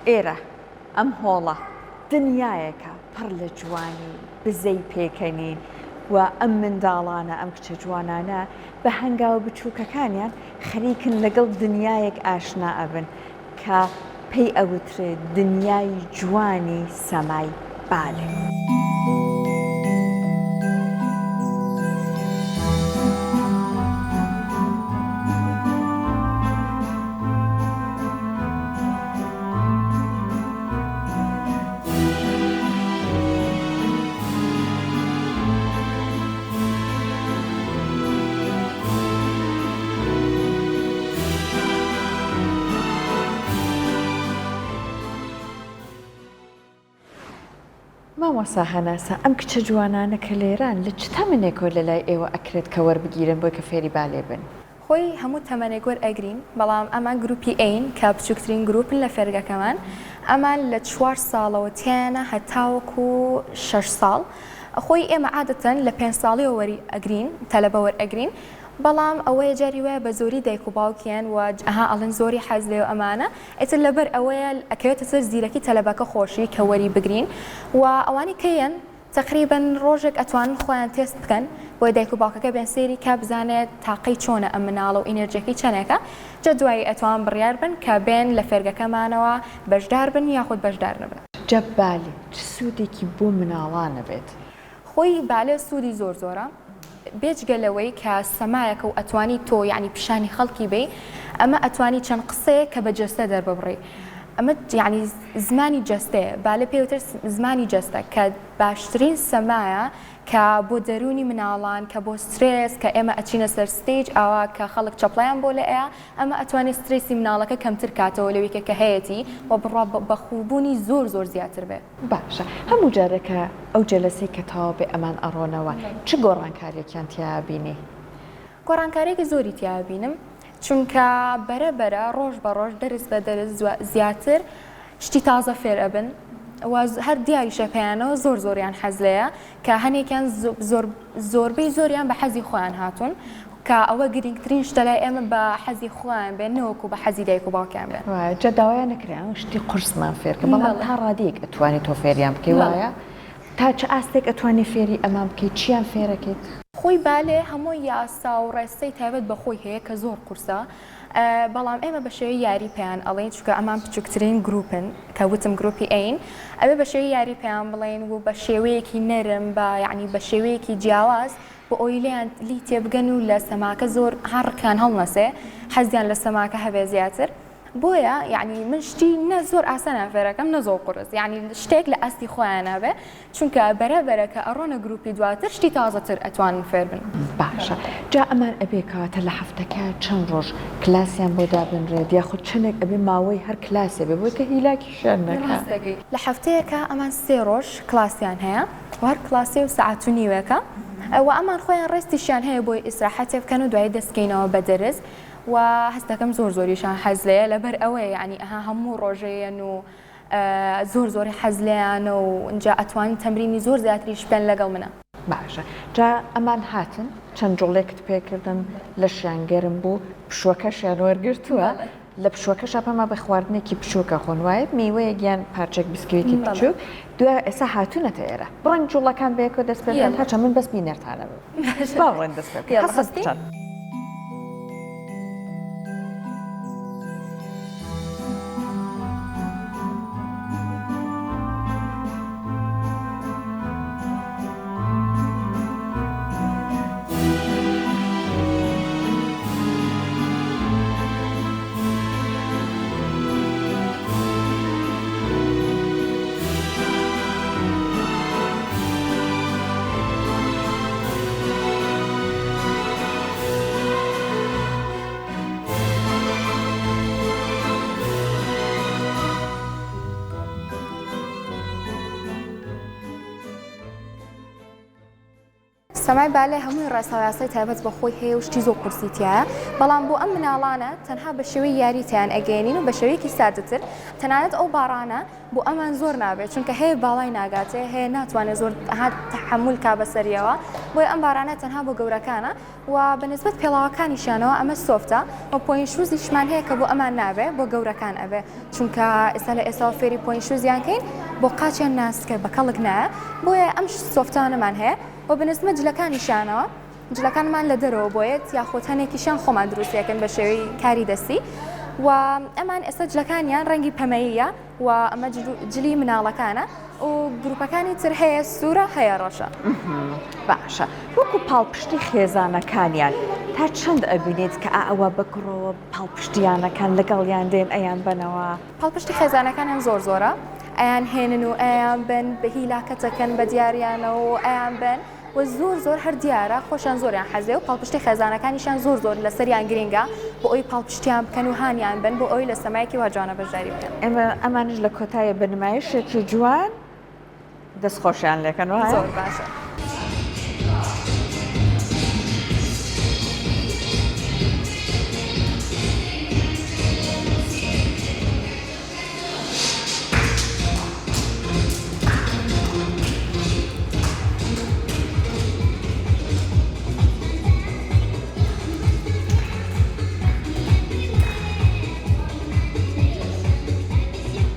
ئێرە ئەم هۆڵە دنیایەکە پڕ لە جوانی بزەی پێکەنین و ئەم منداڵانە ئەم کچە جوانانە بە هەنگاوە بچووکەکانیان خەریکن لەگەڵ دنیایەک ئاشنا ئەبن کە پێی ئەوترێت دنیای جوانی سەمای بالێ. مامۆستا هەناسە ئەم کچە جوانانە کە لێران لە چ تەمەنێکۆ لە لای ئێوە ئەکرێت کە وەربگیرن بۆی کە فێری بالێ بن؟ خۆی هەموو تەمەنێک وەرئەگرین، بەڵام ئەمە گروپی ئەین کە بچووکترین گروپن لە فێرگەکەمان، ئەمان لە 4 ساڵەوە تیانە هەتاوەکو 6 ساڵ. خۆی ئێمە عادەتەن لە 5 ساڵیەوە وەرئەگرین تەلەبە وەرئەگرین، بەڵام ئەوەیە جاری وایە بە زۆری دایک و باوکیان و ئەها ئەڵەن زۆری حەز لێ و ئەمانە ئیتر لەبەر ئەوەیە ئەکەوێتە سەر زیرەکی تەلەبەکە خۆشی کە وەری بگرین و ئەوانی کەیەن تقریباً ڕۆژێک ئەتوانن خۆیان تێست بکەن بۆ دایک و باوکەکە بێن سێری کە بزانێت تاقەی چۆنە ئەم مناڵە و ئینەرژیەکەی چەندێکە، جا دوایی ئەتوان بڕیار بن کە بێن لە فێرگەکەمانەوە بەشدار بن یاخود بەشدار نەبن. جە بالێ چ سوودێکی بۆ مناڵانە بێت؟ خۆی بالێ سوودی زۆرە بێجگە لەوەی کە سەمایەکە و ئەتوانی تۆ یعنی پیشانی خەڵکی بێ، ئەمە ئەتوانی چەند قسەیە کە بە جەستە دەرببڕێ، ئەمە یعنی زمانی جەستەیە، بالە پێوتر زمانی جەستە کە باشترین سەمایە کە بۆ دەرونی مناڵان کە بۆ سترێس کە ئێمە ئەچینە سەر ستێج ئاوا کە خەڵک چەپڵیان بۆ لە ئەیە ئەمە ئەتوانێت سترێسی مناڵەکە کەمتر کاتەوە لەوەیکە کە هەیەی و بڕوا بە خوبوونی زۆر زیاتر بێت. باشە هەموو جارێکە ئەو جەلەسەی کە تاوا بێ ئەمان ئەڕۆنەوە چ گۆڕانکاریەکیان تیابینی؟ گۆڕانکارێکی زۆری تیابینم، چونکە بەرەبەرە ڕۆژ بە ڕۆژ دەرس بە دەرس زیاتر شتی تازە فێر ئەبن و هەر دیاریشە پێیانەوە زۆریان حەز لەیە کە هەنێکیان زۆربەی زۆریان بە حەزی خۆیان هاتوون کە ئەوە گرنگترین شتە لای ئێمە بە حەزی خۆیان بێن نەوەکو بە حەزی دایک و باوکیان بێن. جا داوایان نەکرێن شتی قورسمان فێرکە، بەڵام تا ڕادەیەک ئەتوانی تۆ فێریان بکەی وایە تا چه ئاستێک ئەتوانی فێری ئەمان بکەیت چیان فێرەکەیت؟ خۆی بالێ هەموو یاسا و ڕێستەی تایبەت بەخۆی هەیە کە زۆر قورسە، بەڵام ئێمە بە شێوەی یاری پێیان ئەڵێن چونکە ئەمان بچووکترین گروپن کە وتم گروپی ئەین، ئەوێ بە شێوەی یاری پێیان بڵێن و بە شێوەیەکی نەرم بە یعنی بە شێوەیەکی جیاواز بۆ ئەوی لیان لی تێبگەن و لە سەماکە زۆر هەڕکان هەڵنەسێ حەزیان لە سەماکە هەبێ زیاتر. بۆیە یعنی من شتی نە زۆر ئاسانە فێرەکەم نە زۆر قورس، یعنی شتێک لە ئەستی خۆیانە بێ چونکە بەرەبەرە کە ئەڕۆنە گروپی دواتر شتی تازەتر ئەتوانن فێر بن. باشە جا ئەمان ئەبێ کەواتە لە هەفتەکە چەند ڕۆژ کلاسیان بۆ دابنرێت یاخود چندێک ئەبێ ماوەی هەر کلاسێ بێ بۆی کە هیلاکی شەر نەکات؟ لە هەفتەیەکە ئەمان 3 ڕۆژ کلاسیان هەیە و هەر کلاسی و سەعات و نیوەکە و ئەمان خۆیان ڕێستیشیان هەیە بۆی ئیسراحەتێ بکەن و دوای دەستکەینەوە بە دەرس و هەستەکەم زۆریشان حەز لەیە لەبەر ئەوەیە یعنی ئەها هەموو ڕۆژەیەن و زۆری حەز لێیانە و اینجا ئەتوانین تەمرینی زۆر زیاتریش بێن لەگەڵ منە. باشە جا ئەمان هاتن چەند جوڵێکت پێکردن لە شیانگەرم بوو پشوەکەشیان وەرگرتووە لە پشوەکەش ئەپەما بە خواردنێکی بچووکە خۆن وایە میوەیە گیان پارچێک بسکویتی بچووک دوای ئێستا هاتوونەتە ئێرە بڕۆن جوڵەکان بەیەکۆ دەست پێکەن تا چەند من بەس بینەرتانە بێ باڕێن دەست پێ. سەمای بالێ هەمووی ڕێساویاسی تایبەت بە خۆی هەیە و شتی زۆر قورسیتیایە بەڵام بۆ ئەم مناڵانە تەنها بە شێوەی یاریتیان ئەگەێنین و بە شێوەیەکی سادەتر تەنانەت ئەو باڕانە بۆ ئەمان زۆر نابێت چونکە هەیە باڵای ناگاتێ هەیە ناتوانێت زۆر تحمل کا بەسەریەوە بۆی ئەم بارانە تەنها بۆ گەورەکانە و بەنسبەت پێڵاوەکانیشانەوە ئەمە سۆفتە و پۆین شوزیشمان هەیە کە بۆ ئەمان نابێت بۆ گەورەکان ئەبێ چونکە ئێستا لە ئێستا فێری پۆین شوزیانکەین بۆ قاچیان ناسکە بە کەڵک نایە بۆیە ئەم سۆفتانەمان هەیە و بەنسبەت جلەکانیشانەوە جلەکانمان لە دەرەوە بۆیەت یاخۆت هەنێکیشان خۆمان دروستیەکەن بە شێوەی کاری دەستی و ئەمان ئێستا جلەکانیان ڕەنگی پەمەیە و ئەمە جلی مناڵەکانە و گروپەکانی تر هەیە سوورە هەیە ڕەشە باشە وەکو پاڵپشتی خێزانەکانیان تا چەند ئەبینێت کە ئەوە بکڕەوە پاڵپشتیانەکان لەگەڵیان دێن ئەیان بنەوە پاڵپشتی خێزانەکانیان زۆرە ئەیان هێنن و ئەیان بن بە هیلاکەتەکەن بە دیاریانەوە و ئەیان بن و زۆر هەر دیارە خۆشیان زۆریان حەزێ و پاڵپشتی خێزانەکانیشان زۆر لە سەریان گرنگە بۆ ئەوی پاڵپشتیان بکەن و هانیان بن بۆ ئەوی لە سەمایەکی واجانە بەشداری بکەن ئەمانش لە کۆتایە بنمایشێکی جوان دەستخۆشیان لێکەنەوە زۆر باشە.